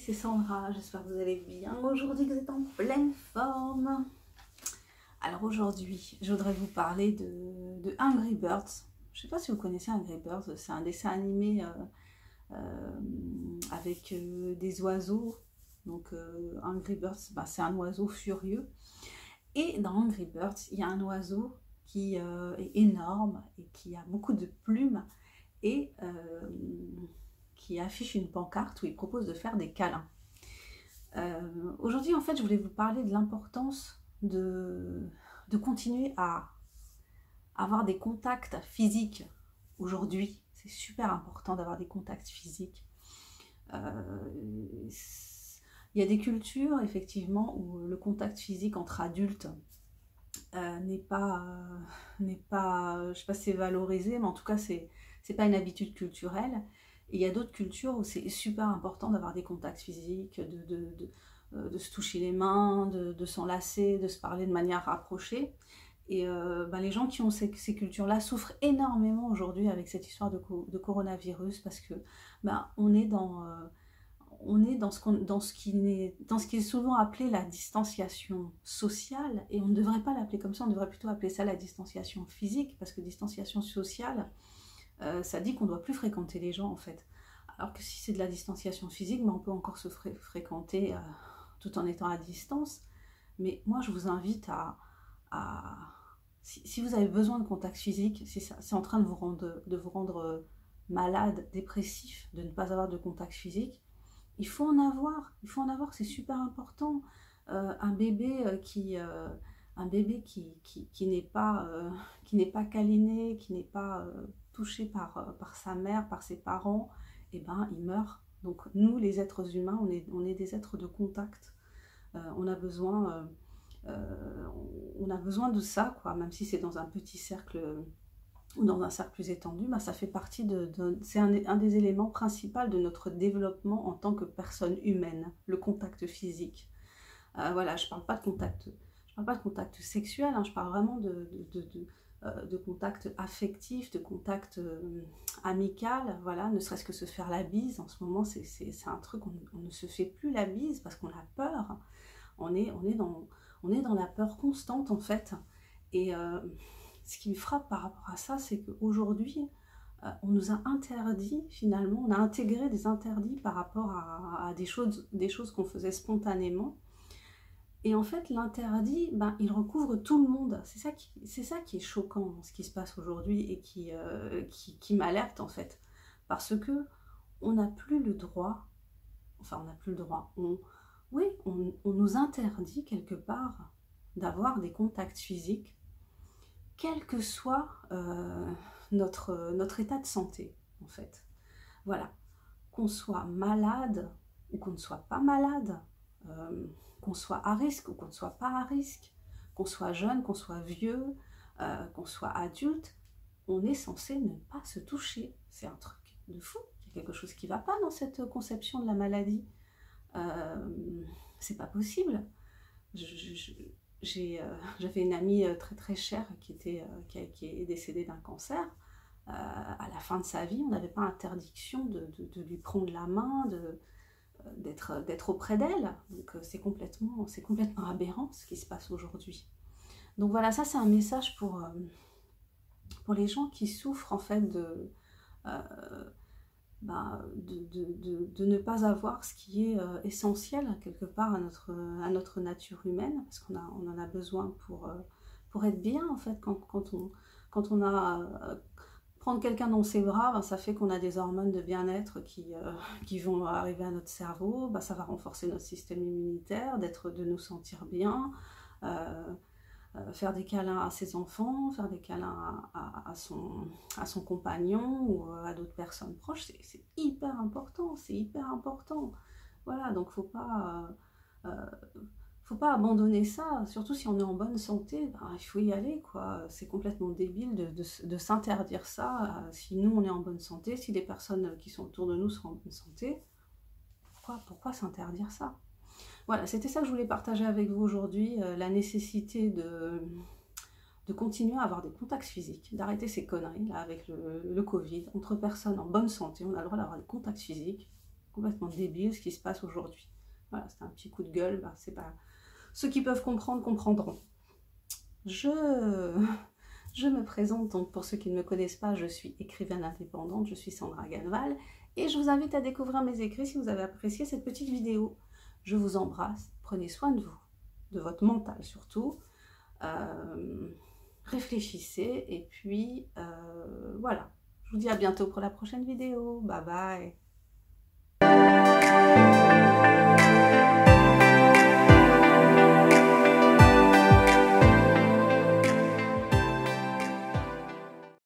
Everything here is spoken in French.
c'est Sandra, j'espère que vous allez bien. Aujourd'hui, vous êtes en pleine forme. Alors aujourd'hui, je voudrais vous parler de Angry Birds. Je ne sais pas si vous connaissez Angry Birds, c'est un dessin animé avec des oiseaux. Donc Angry Birds, c'est un oiseau furieux. Et dans Angry Birds, il y a un oiseau qui est énorme et qui a beaucoup de plumes et qui affiche une pancarte où il propose de faire des câlins. Aujourd'hui, en fait, je voulais vous parler de l'importance de continuer à avoir des contacts physiques. Aujourd'hui, c'est super important d'avoir des contacts physiques. Il y a des cultures, effectivement, où le contact physique entre adultes n'est pas, je ne sais pas si c'est valorisé, mais en tout cas, c'est pas une habitude culturelle. Et il y a d'autres cultures où c'est super important d'avoir des contacts physiques, de se toucher les mains, de s'enlacer, de se parler de manière rapprochée. Et les gens qui ont ces cultures-là souffrent énormément aujourd'hui avec cette histoire de coronavirus parce que on est dans ce qui est souvent appelé la distanciation sociale, et on ne devrait pas l'appeler comme ça, on devrait plutôt appeler ça la distanciation physique, parce que distanciation sociale, ça dit qu'on ne doit plus fréquenter les gens en fait. Alors que si c'est de la distanciation physique, on peut encore se fréquenter tout en étant à distance. Mais moi je vous invite si vous avez besoin de contact physique, si c'est en train de vous rendre malade, dépressif, de ne pas avoir de contact physique, il faut en avoir, c'est super important. Un bébé qui n'est pas câliné, qui n'est pas touché par sa mère, par ses parents, et il meurt. Donc nous, les êtres humains, on est des êtres de contact. On a besoin de ça, quoi, même si c'est dans un petit cercle ou dans un cercle plus étendu, ça fait partie c'est un des éléments principaux de notre développement en tant que personne humaine, le contact physique. Voilà, je parle pas de contact sexuel, hein, je parle vraiment de contact affectif, de contact amical, voilà, ne serait-ce que se faire la bise. En ce moment, c'est un truc, on ne se fait plus la bise parce qu'on a peur. On est dans la peur constante en fait. Et ce qui me frappe par rapport à ça, c'est qu'aujourd'hui, on nous a interdit, finalement, on a intégré des interdits par rapport à des choses qu'on faisait spontanément. Et en fait, l'interdit, il recouvre tout le monde. C'est ça qui est choquant dans ce qui se passe aujourd'hui et qui m'alerte en fait. Parce que on n'a plus le droit, on nous interdit quelque part d'avoir des contacts physiques, quel que soit notre état de santé, en fait. Voilà. Qu'on soit malade ou qu'on ne soit pas malade, qu'on soit à risque ou qu'on ne soit pas à risque, qu'on soit jeune, qu'on soit vieux, qu'on soit adulte, on est censé ne pas se toucher. C'est un truc de fou. Il y a quelque chose qui ne va pas dans cette conception de la maladie. C'est pas possible. J'avais une amie très très chère qui est décédée d'un cancer. À la fin de sa vie, on n'avait pas interdiction de lui prendre la main, d'être auprès d'elle. Donc c'est complètement aberrant ce qui se passe aujourd'hui. Donc voilà, ça c'est un message pour les gens qui souffrent en fait de ne pas avoir ce qui est essentiel quelque part à notre nature humaine, parce qu'on en a besoin pour être bien en fait. Quand on a prendre quelqu'un dans ses bras, ça fait qu'on a des hormones de bien-être qui vont arriver à notre cerveau, ça va renforcer notre système immunitaire, de nous sentir bien, faire des câlins à ses enfants, faire des câlins à son compagnon ou à d'autres personnes proches, c'est hyper important, Voilà, donc faut pas abandonner ça, surtout si on est en bonne santé, il faut y aller, quoi. C'est complètement débile de s'interdire ça, si nous on est en bonne santé, si les personnes qui sont autour de nous sont en bonne santé, pourquoi s'interdire ça? Voilà, c'était ça que je voulais partager avec vous aujourd'hui, la nécessité de continuer à avoir des contacts physiques, d'arrêter ces conneries là avec le Covid, entre personnes en bonne santé, on a le droit d'avoir des contacts physiques, complètement débile ce qui se passe aujourd'hui. Voilà, c'est un petit coup de gueule, ben, c'est pas... Ceux qui peuvent comprendre, comprendront. Je me présente, donc pour ceux qui ne me connaissent pas, je suis écrivaine indépendante, je suis Sandra Ganval, et je vous invite à découvrir mes écrits si vous avez apprécié cette petite vidéo. Je vous embrasse, prenez soin de vous, de votre mental surtout, réfléchissez, et puis voilà. Je vous dis à bientôt pour la prochaine vidéo, bye bye.